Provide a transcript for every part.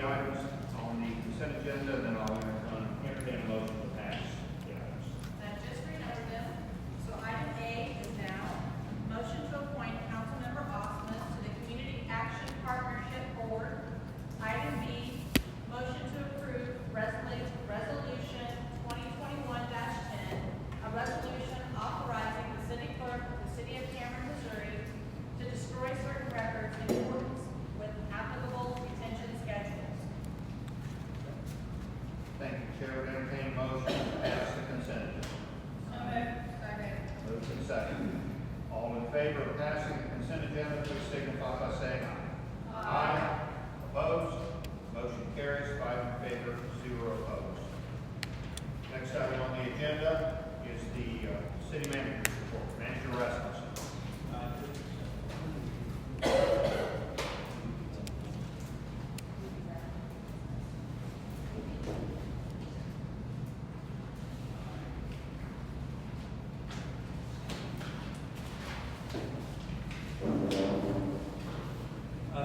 items on the consent agenda, and then I'll entertain a motion to pass the items. Just renumber them. So item A is now motion to appoint Councilmember Osmus to the Community Action Partnership Board. Item B, motion to approve resolution 2021-10, a resolution authorizing the city clerk of the city of Cameron, Missouri, to destroy certain records in accordance with applicable retention schedules. Thank you. Chair would entertain a motion to pass the consent agenda. So moved. Second. Moved and seconded. All in favor of passing the consent agenda, please signify by saying aye. Aye. Opposed? Motion carries 5 in favor, 0 opposed. Next item on the agenda is the city manager's report. Manager Rasmussen.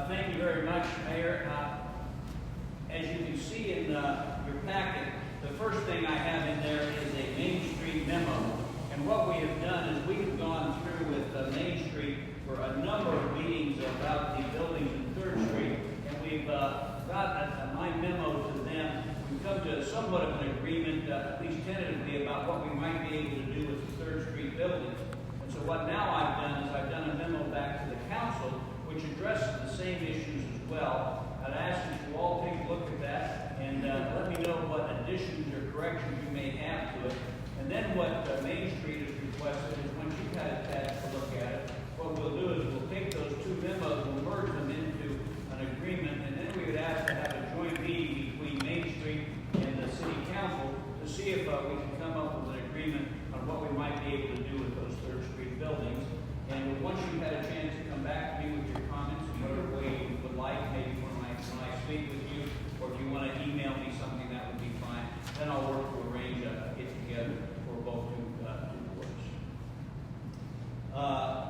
Thank you very much, Mayor. As you can see in your packet, the first thing I have in there is a Main Street memo. And what we have done is we have gone through with Main Street for a number of meetings about the buildings in 3rd Street, and we've got my memo to them. We've come to somewhat of an agreement, at least tentatively, about what we might be able to do with the 3rd Street buildings. And so what now I've done is I've done a memo back to the council which addresses the same issues as well. I'd ask that you all take a look at that and let me know what additions or corrections you may have to it. And then what Main Street has requested is once you've had a chance to look at it, what we'll do is we'll take those two memos, we'll merge them into an agreement, and then we would ask to have a joint meeting between Main Street and the City Council to see if we can come up with an agreement on what we might be able to do with those 3rd Street buildings. And once you've had a chance to come back to me with your comments in whatever way you would like, maybe when I speak with you, or if you want to email me something, that would be fine. Then I'll work to arrange a get-together for both two boards.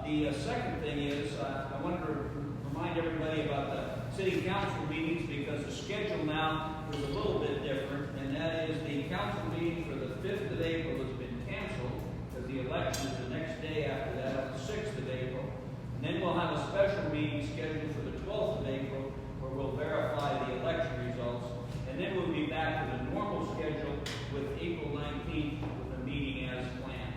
The second thing is I wanted to remind everybody about the City Council meetings because the schedule now is a little bit different, and that is the council meeting for the 5th of April has been canceled because the election is the next day after that, on the 6th of April. And then we'll have a special meeting scheduled for the 12th of April where we'll verify the election results. And then we'll be back to the normal schedule with April 19th with a meeting as planned.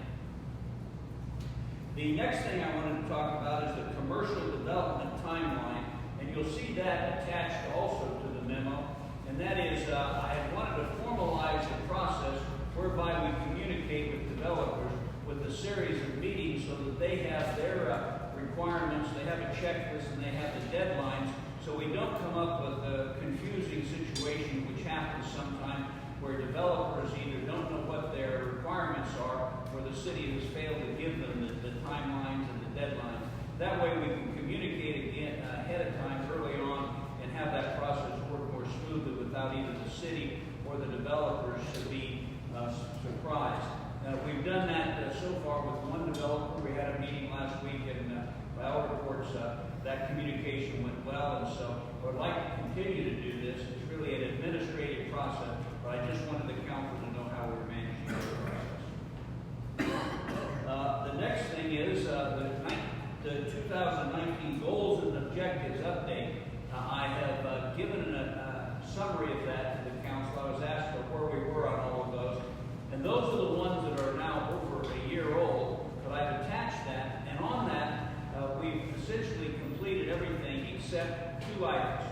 The next thing I wanted to talk about is the commercial development timeline. And you'll see that attached also to the memo. And that is, I had wanted to formalize the process whereby we communicate with developers with a series of meetings so that they have their requirements, they have a checklist, and they have the deadlines, so we don't come up with a confusing situation which happens sometimes where developers either don't know what their requirements are or the city has failed to give them the timelines and the deadlines. That way we can communicate again ahead of time early on and have that process work more smoothly without either the city or the developers to be surprised. We've done that so far with one developer. We had a meeting last week, and by all reports, that communication went well. And so I would like to continue to do this. It's really an administrative process, but I just wanted the council to know how we're managing the process. The next thing is the 2019 goals and objectives update. I have given a summary of that to the council. I was asked where we were on all of those. And those are the ones that are now over a year old, but I've attached that, and on that, we've essentially completed everything except 2 items.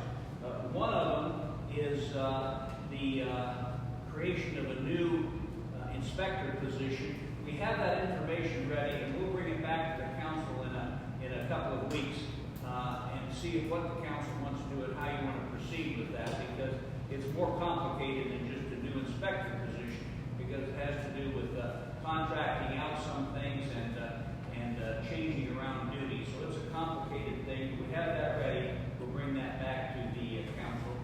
One of them is the creation of a new inspector position. We have that information ready, and we'll bring it back to the council in a couple of weeks and see what the council wants to do and how you want to proceed with that, because it's more complicated than just a new inspector position, because it has to do with contracting out some things and changing around duties. So it's a complicated thing. We have that ready. We'll bring that back to the council.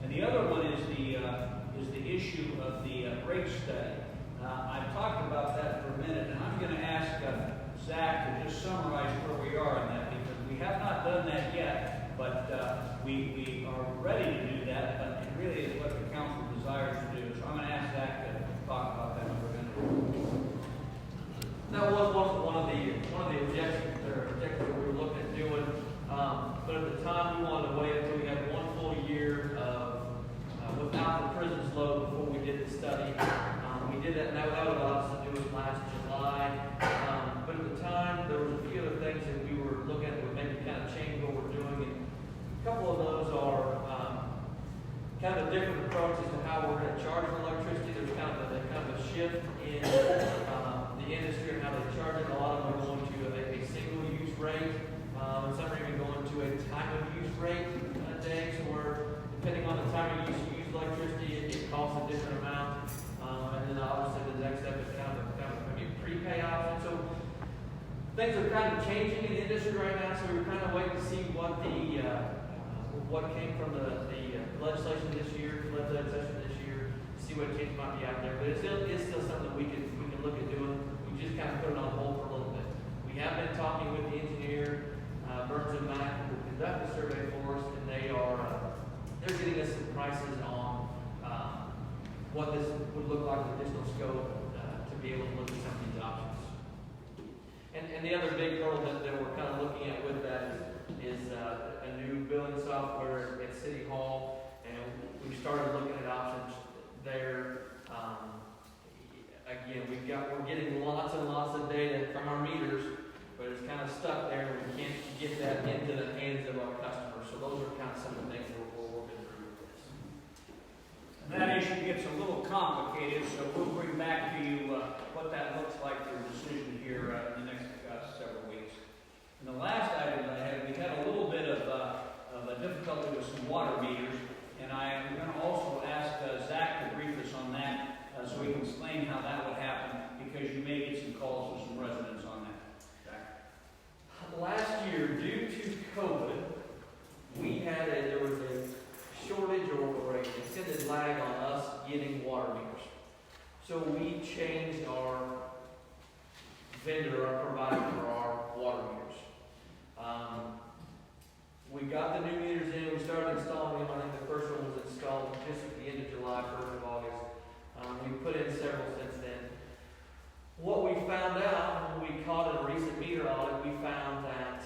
And the other one is the issue of the rate study. I've talked about that for a minute, and I'm going to ask Zach to just summarize where we are on that, because we have not done that yet. But we are ready to do that, but it really is what the council desires to do. So I'm going to ask Zach to talk about that. That was one of the objectives that we were looking at doing. But at the time, we wanted to wait until we had one full year of without the prisons load before we did the study. We did that, and that allowed us to do it last July. But at the time, there was a few other things that we were looking at that would maybe kind of change what we're doing. And a couple of those are kind of different approaches to how we're going to charge for electricity. There's kind of a shift in the industry and how they charge it. A lot of them are going to a single-use rate. And some are even going to a time-of-use rate a day. So we're, depending on the time of use you use electricity, it costs a different amount. And then obviously the next step is kind of maybe a prepay option. So things are kind of changing in the industry right now. So we're kind of waiting to see what what came from the legislation this year, legislation this year, see what changes might be out there. But it's still something that we can look at doing. We just kind of put it on hold for a little bit. We have been talking with the engineer, Burns and Mack, who will conduct the survey for us, and they're getting us some prices on what this would look like with additional scope to be able to look at some of these options. And the other big hurdle that we're kind of looking at with that is a new billing software at City Hall, and we started looking at options there. Again, we're getting lots and lots of data from our meters, but it's kind of stuck there, and we can't get that into the hands of our customers. So those are kind of some of the things we're working through with this. And that issue gets a little complicated, so we'll bring back to you what that looks like for a decision here in the next several weeks. And the last item that I had, we had a little bit of a difficulty with some water meters, and I am going to also ask Zach to brief us on that so we can explain how that would happen, because you may get some calls from some residents on that. Zach? Last year, due to COVID, there was a shortage or an extended lag on us getting water meters. So we changed our vendor, our provider for our water meters. We got the new meters in, we started installing them. I think the first one was installed just at the end of July, 1st of August. We put in several since then. What we found out when we caught a recent meter audit, we found that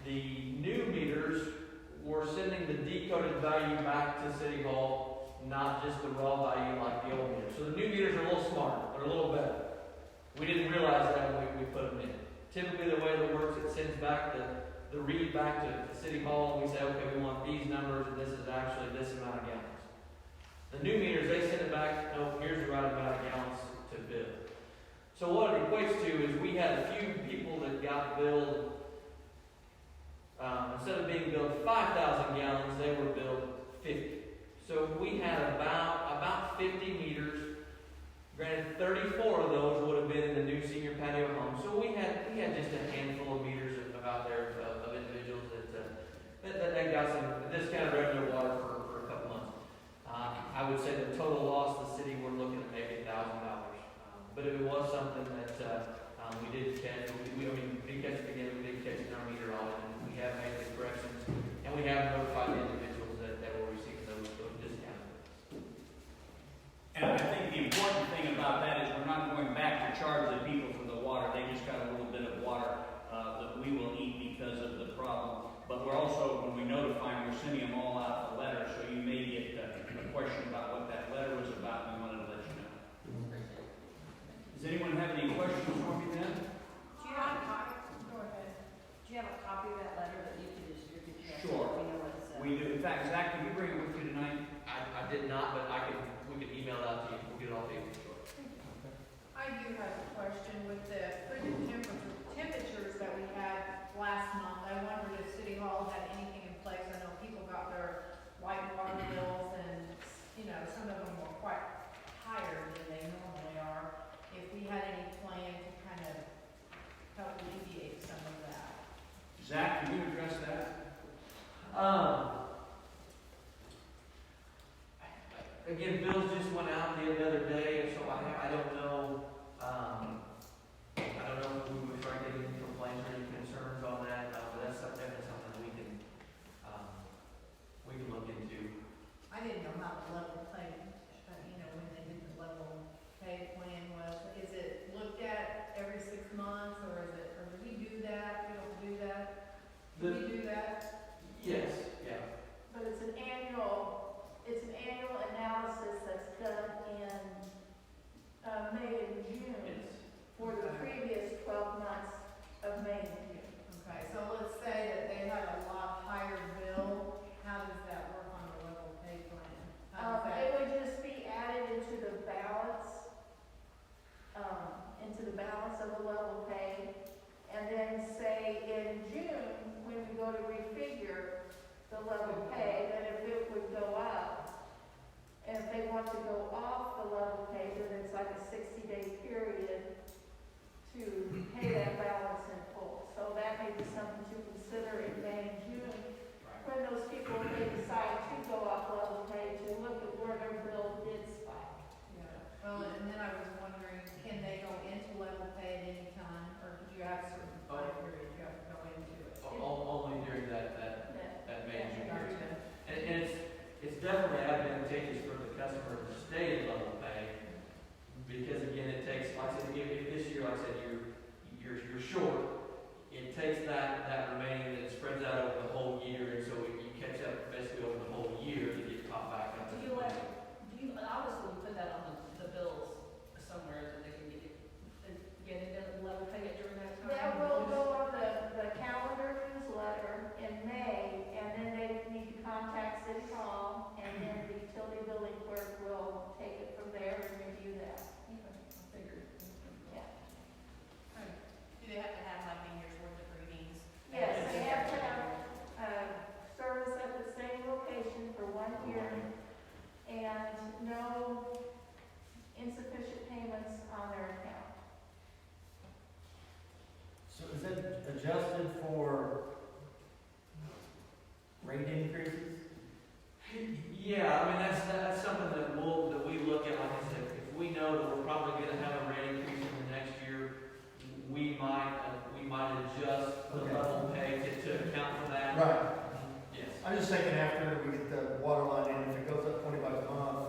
the new meters were sending the decoded value back to City Hall, not just the raw value like the old meters. So the new meters are a little smarter, they're a little better. We didn't realize that when we put them in. Typically the way that it works, it sends back the read back to City Hall, and we say, okay, we want these numbers, and this is actually this amount of gallons. The new meters, they send it back, no, here's the right amount of gallons to bill. So what it equates to is we had a few people that got billed, instead of being billed 5,000 gallons, they were billed 50. So we had about 50 meters. Granted, 34 of those would have been in the new senior patio home. So we had just a handful of meters out there of individuals that got some discounted revenue water for a couple months. I would say the total loss to the city, we're looking at maybe $1,000. But it was something that we did catch. We did catch it again. We did catch it in our meter audit, and we have made the corrections, and we have notified the individuals that were receiving those discounts. And I think the important thing about that is we're not going back to charge the people for the water. They just got a little bit of water that we will eat because of the problem. But we're also, when we notify them, we're sending them all out a letter, so you may get a question about what that letter was about, and we wanted to let you know. Does anyone have any questions for me then? Do you have a copy? Go ahead. Do you have a copy of that letter that you can distribute to us? Sure. We know what it says. We do. In fact, Zach, can you bring it with you tonight? I did not, but we can email it out to you. We'll get it all to you. Sure. I do have a question with the frigid temperatures that we had last month. I wondered if City Hall had anything in place. I know people got their white water bills and, some of them were quite higher than they normally are. If we had any plan to kind of help alleviate some of that. Zach, can you address that? Again, bills just went out the other day, so I don't know. I don't know if we would try getting any complaints or any concerns on that. But that's definitely something we can like a 60-day period to pay that balance in full. So that may be something to consider in May and June, when those people may decide to go off level pay, to look at where their bill did spike. Yeah, well, and then I was wondering, can they go into level pay at any time, or do you have a certain time period you have to go into it? Only during that May and June period. Gotcha. And it's definitely advantageous for the customer to stay at level pay, because again, it takes, like I said, if this year, like I said, you're short, it takes that remaining, and it spreads out over the whole year, and so you catch up basically over the whole year to get caught back up. Do you obviously put that on the bills somewhere that they can get into level pay it during that time? That will go on the calendar newsletter in May, and then they need to contact City Hall, and then the utility billing clerk will take it from there and review that. Figured. Yeah. Do they have to have like a year's worth of readings? Yes, they have to have, service at the same location for 1 year, and no insufficient payments on their account. So is it adjusted for rate increases? Yeah, I mean, that's something that we look at, like I said, if we know that we're probably gonna have a rate increase in the next year, we might adjust the Okay. level pay to account for that. Right. Yes. I'm just thinking after we get the water line in, if it goes up $20 a month,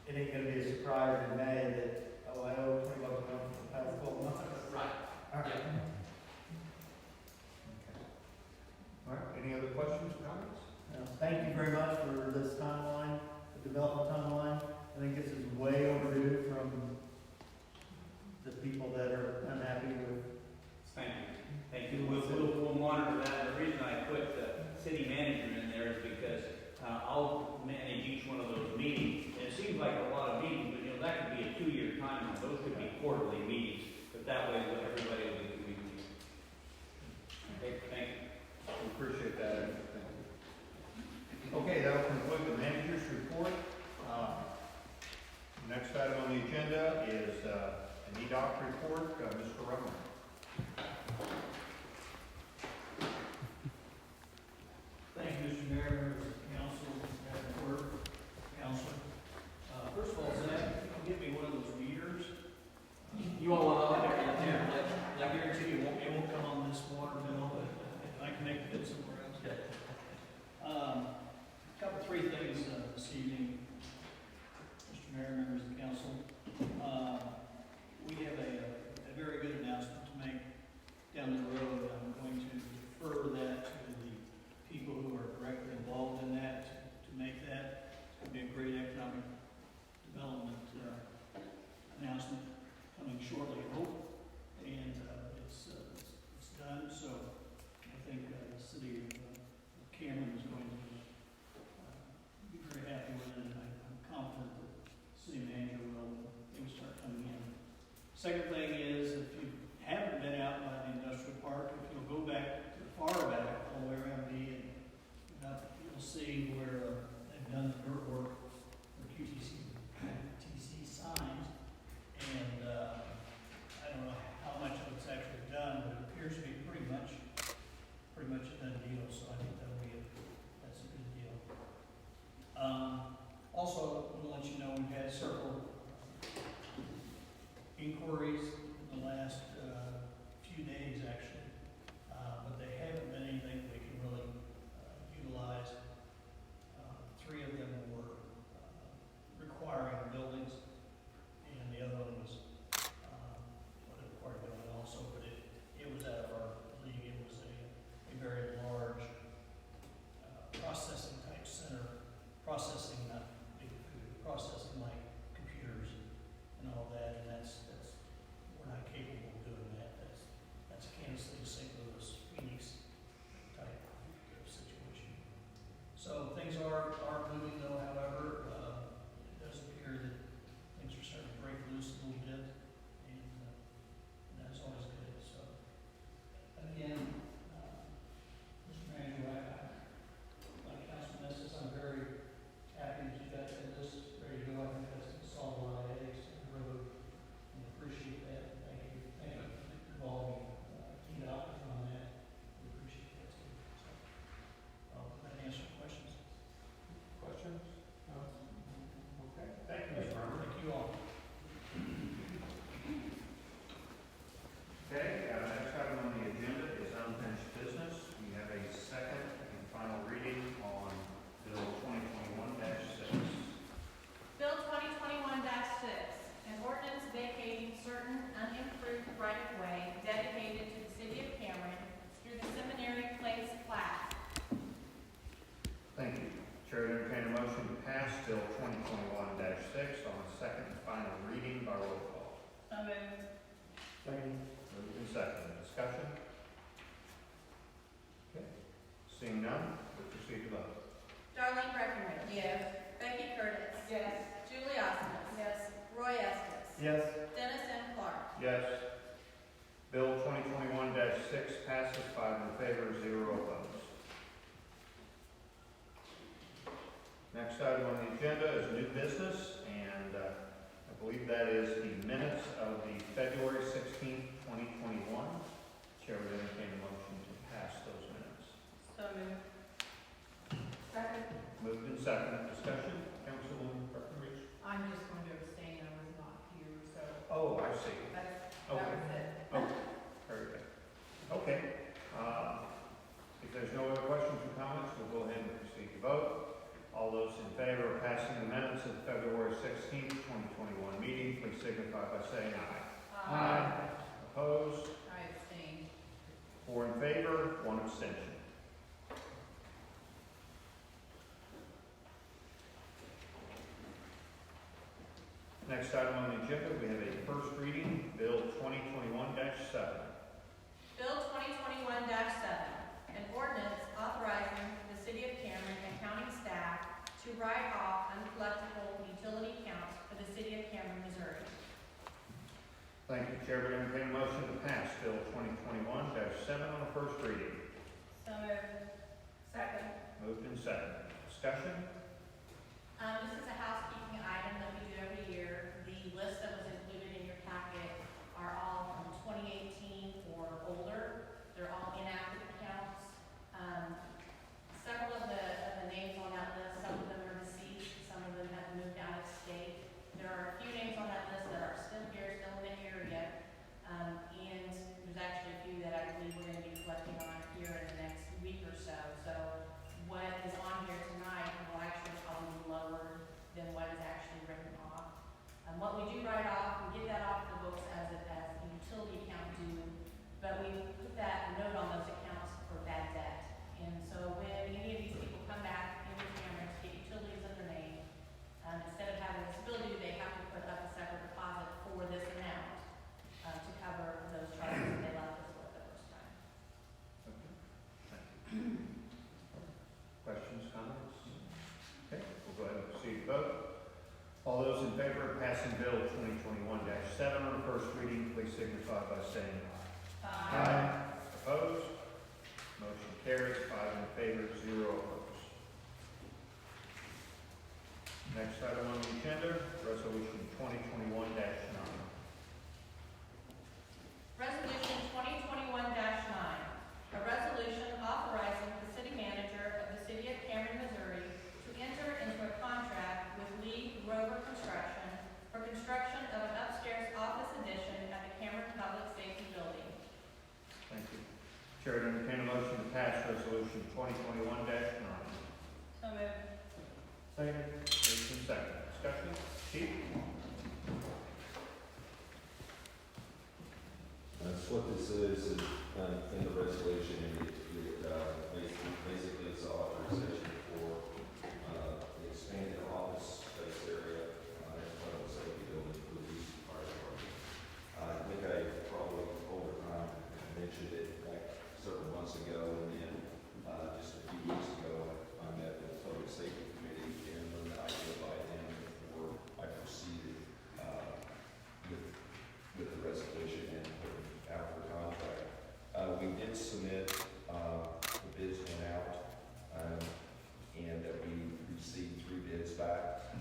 it ain't gonna be a surprise in May that, oh, I owe $20 a month for the past 12 months. Right. All right. Yeah. All right, any other questions, comments? Thank you very much for this timeline, the development timeline. I think this is way overdue from the people that are unhappy with. Thank you. We'll monitor that. The reason I put the city manager in there is because I'll manage each one of those meetings. And it seems like a lot of meetings, but that could be a 2-year timeline. Those could be quarterly meetings, but that way everybody will be communicating. Okay, thank you. We appreciate that. Okay, that'll conclude the manager's report. Next item on the agenda is an EDOC report, Mr. Rummer. Thank you, Mr. Mayor, members of the council, Madam Clerk, council. First of all, Zach, if you can get me one of those meters. You want one of them? Yeah, I guarantee you won't. It won't come on this water bill, but I can make it fit somewhere else. Okay. Three things this evening, Mr. Mayor, members of the council. We have a very good announcement to make down the road. I'm going to defer that to the people who are directly involved in that to make that. It's going to be a great economic development announcement coming shortly, I hope. And it's done, so I think the city of Cameron is going to be very happy with it, and I'm confident that the city manager will when things start coming in. Second thing is, if you haven't been out by the industrial park, if you'll go back to the far back, all the way around and you'll see where they've done the dirt work for QTC signs, and I don't know how much of it's actually done, but it appears to be pretty much a done deal, so I think that's a good deal. Also, I want to let you know we've had several inquiries 6 passes 5 in favor, 0 opposed. Next item on the agenda is new business, and I believe that is the minutes of the February 16th, 2021. Chair would entertain a motion to pass those minutes. So moved. Second. Moved and seconded. Discussion, Councilwoman Breckinridge? I'm just going to abstain, I was not here, so Oh, I see. that Okay. was it. Oh, very good. Okay, if there's no other questions or comments, we'll go ahead and proceed to vote. All those in favor of passing the minutes of the February 16th, 2021 meeting, please signify by saying aye. Opposed? I abstain. 4 in favor, 1 abstention. Next item on the agenda, we have a first reading, Bill 2021-7. Bill 2021-7, an ordinance authorizing the city of Cameron and county staff to write off uncollectible utility accounts for the city of Cameron, Missouri. Thank you, Chair. Would entertain a motion to pass Bill 2021-7 on a first reading. So moved. Second. Moved and seconded. Discussion? This is a housekeeping item that we do every year. The list that was included in your packet are all from 2018 or older. They're all inactive accounts. Several of the names on that list, some of them are deceased, some of them have moved out of state. There are a few names on that list that are still here, still in the area. And there's actually a few that I believe we're going to be collecting on here in the next week or so. So what is on here tonight will actually probably be lower than what is actually written off. What we do write off, we get that off the books as a utility account due, but we put that note on those accounts for bad debt. And so when any of these people come back into Cameron to get utilities in their name, instead of having this ability, they have to put up a separate deposit for this amount to cover those charges that they left us with the first time. Questions, comments? Okay, we'll go ahead and proceed to vote. All those in favor of passing Bill 2021-7 on the first reading, please signify by saying aye. Opposed? Motion carries 5 in favor, 0 opposed. Next item on the agenda, Resolution 2021-9. Resolution 2021-9, a resolution authorizing the city manager of the city of Cameron, Missouri to enter into a contract with Lee Grover Construction for construction of an upstairs office addition at the Cameron Public Safety Building. Thank you. Chair, to entertain a motion to pass Resolution 2021-9. So moved. Second. Moved and seconded. Discussion? Chief? That's what this is, in the resolution, basically it's authorization for, the expanded office space area, at the public safety building for the police fire department. I think I probably, over time, mentioned it like several months ago, and then, just a few weeks ago, I met with the public safety committee, and learned the idea by them before I proceeded, with the resolution and putting out the contract. We did submit, the bids went out, and we received 3 bids back.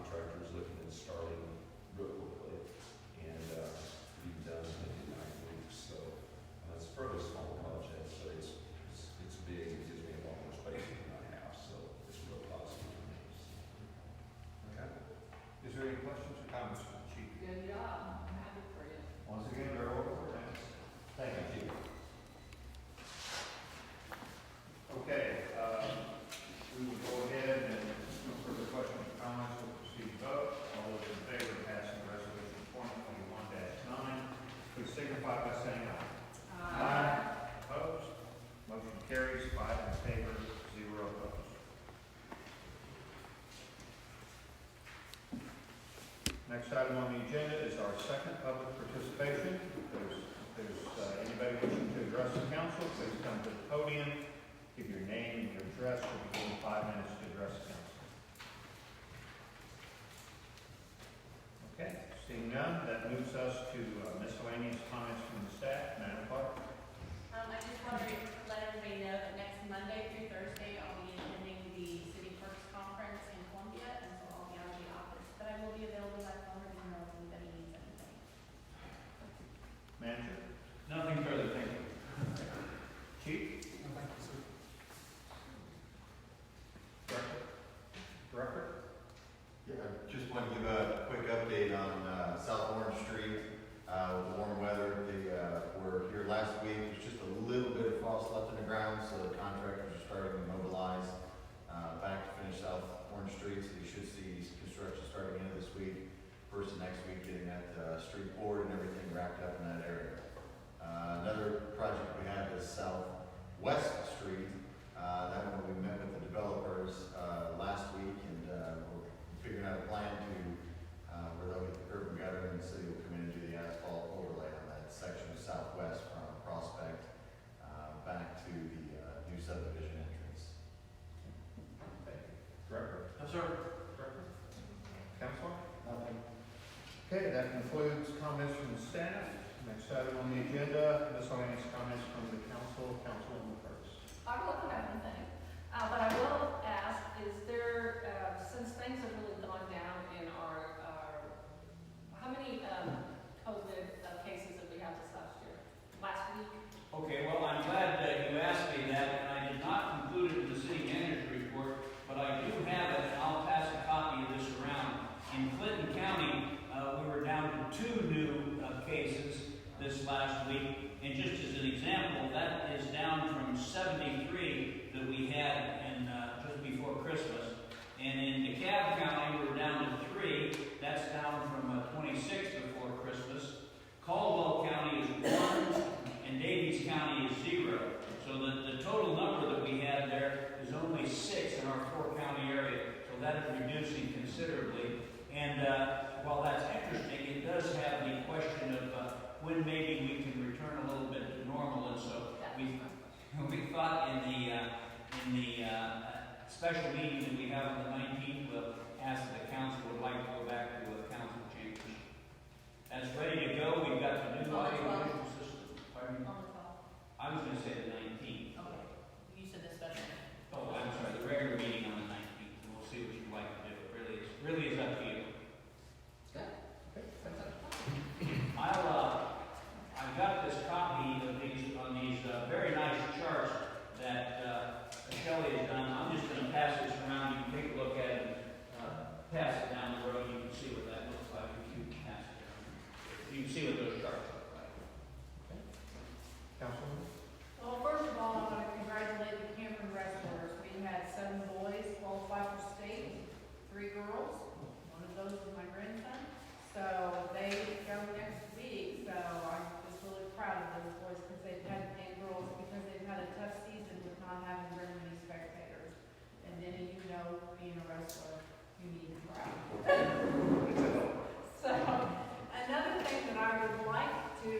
contractor is looking at starting real quickly, and be done in 9 weeks. So it's a fairly small project, but it's big. It gives me a lot more space than I have, so it's real positive for me. Okay. Is there any questions or comments from the chief? Good job, I'm happy for you. Once again, they're over. Thank you, chief. Okay, we will go ahead and no further questions or comments. We'll proceed to vote. All those in favor of passing resolution 2021-9, please signify by saying aye. Opposed? Motion carries 5 in favor, 0 opposed. Next item on the agenda is our second public participation. If there's anybody wishing to address the council, please come to the podium, give your name and your address. We'll be given 5 minutes to address the council. Okay, seeing none, that moves us to miscellaneous comments from the staff. Madam Clerk? I just want to let everybody know that next Monday through Thursday, I'll be attending the City Clerks Conference in Columbia, and so I'll be out of the office. But I will be available by phone or email if anybody needs anything. Manager? Nothing further, thank you. Chief? Director? Yeah, I just want to give a quick update on South Orange Street with the warm weather. They were here last week. There's just a little bit of frost left in the ground, so the contractors are starting to mobilize back to finish South Orange Street. So you should see construction starting into this week, first and next week, getting that street poured and everything wrapped up in that area. Another project we have is Southwest Street. That one we met with the developers last week, and we're figuring out a plan to where they'll get the curb and gutter, and the city will come in and do the asphalt overlay on that section of Southwest from Prospect back to the new subdivision entrance. Thank you. Director? Yes, sir. Director? Councilor? Nothing. Okay, that concludes comments from the staff. Next item on the agenda, miscellaneous comments from the council. Councilwoman Curtis. I really don't have anything, but I will ask, is there, since things have really gone down in our how many COVID cases did we have this last year? Last week? Okay, well, I'm glad that you asked me that, and I did not include it in the city manager's report, but I do have it, and I'll pass a copy of this around. In Clinton County, we were down to 2 new cases this last week, and just as an example, that is down from 73 that we had in just before Christmas. And in DeKalb County, we're down to 3. That's down from 26 before Christmas. Caldwell County is 1, and Davies County is 0. So the total number that we had there is only 6 in our 4-county area. So that is reducing considerably. And while that's interesting, it does have the question of when maybe we can return a little bit to normal. And so we thought in the special meeting that we have on the 19th, we'll ask the council would like to go back to a council chambers. That's ready to go. We've got the new audio system. Pardon me? On the 12th. I was going to say the 19th. Okay. You said the special. Oh, I'm sorry, the regular meeting on the 19th. And we'll see what you'd like to do. It really is up to you. Good. I've got this copy of these on these very nice charts that Shelley has done. I'm just going to pass this around. You can take a look at it and pass it down the road. You can see what that looks like if you pass it down. You can see what those charts look like. Councilwoman? Well, first of all, I want to congratulate the Cameron wrestlers. We had 7 boys qualify for state, 3 girls. One of those was my grandson. So they go next week. So I'm just really proud of those boys because they've had, and girls, because they've had a tough season with not having very many spectators. And then, you know, being a wrestler, you need a crowd. So, another thing that I would like to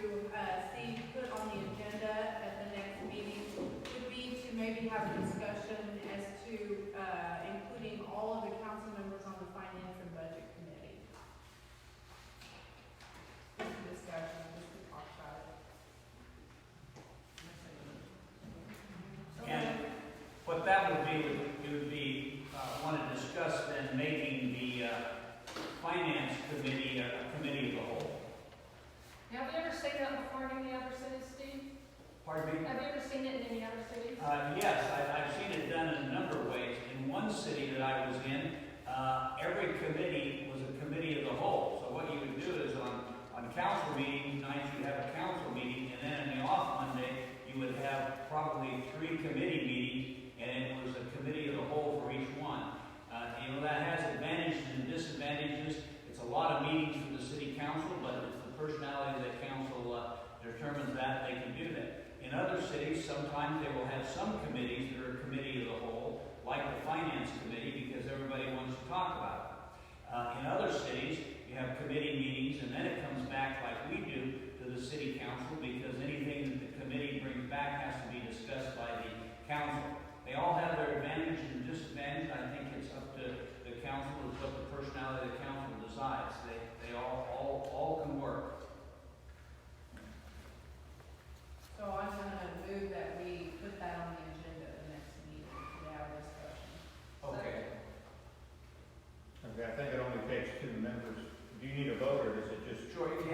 see put on the agenda at the next meeting would be to maybe have a discussion as to including all of the council members on the finance and budget committee. Just a discussion, just to talk about it. And what that would be, we would be, want to discuss then making the was in, every committee was a committee of the whole. So what you would do is on council meeting nights, you'd have a council meeting, and then in the off Monday, you would have probably 3 committee meetings, and it was a committee of the whole for each one. That has advantages and disadvantages. It's a lot of meetings for the city council, but it's the personality of the council determines that they can do that. In other cities, sometimes they will have some committees that are a committee of the whole, like the finance committee, because everybody wants to talk about it. In other cities, you have committee meetings, and then it comes back like we do to the city council, because anything that the committee brings back has to be discussed by the council. They all have their advantages and disadvantages. I think it's up to the council, it's what the personality of the council decides. They all can work. So I'm gonna move that we put that on the agenda at the next meeting, to have a discussion. Okay. Okay, I think it only takes 2 members. Do you need a vote, or is it just? Sure, if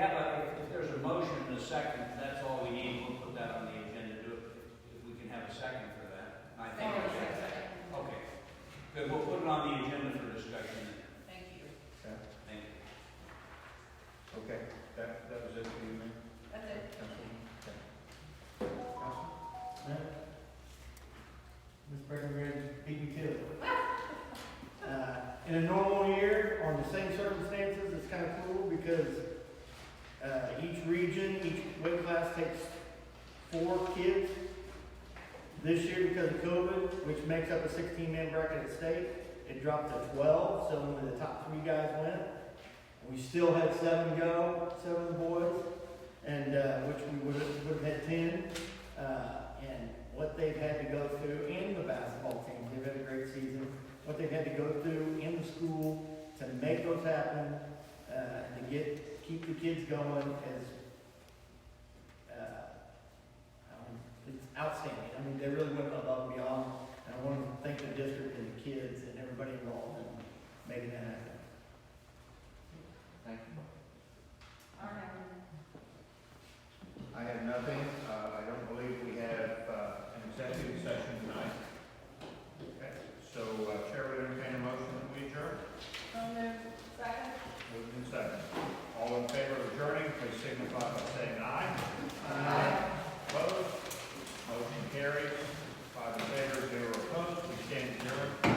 there's a motion and a second, that's all we need. We'll put that on the agenda. If we can have a second for that. I think. Okay. Good, we'll put it on the agenda for discussion. Thank you. Okay. Thank you. Okay, that was it for you, Mayor? That's it. Councilman? Okay. Councilman? Mr. President, beat me to it. In a normal year, on the same circumstances, it's kind of cool because each region, each weight class takes 4 kids. This year, because of COVID, which makes up a 16-man bracket at state, it dropped to 12, so only the top 3 guys went. We still had 7 go, 7 of the boys, and which we would have had 10. And what they've had to go through, and the basketball team, they've had a great season. What they've had to go through in the school to make those happen, to keep the kids going is, it's outstanding. I mean, they really went above and beyond, and I want to thank the district and the kids and everybody involved in making that happen. Thank you. All right. I have nothing. I don't believe we have an executive session tonight. Okay, so Chair would entertain a motion that we adjourn. So moved. Second? Moved and second. All in favor of adjourning, please signify by saying aye. Aye. Opposed? Motion carries. 5 in favor, 0 opposed. We stand adjourned.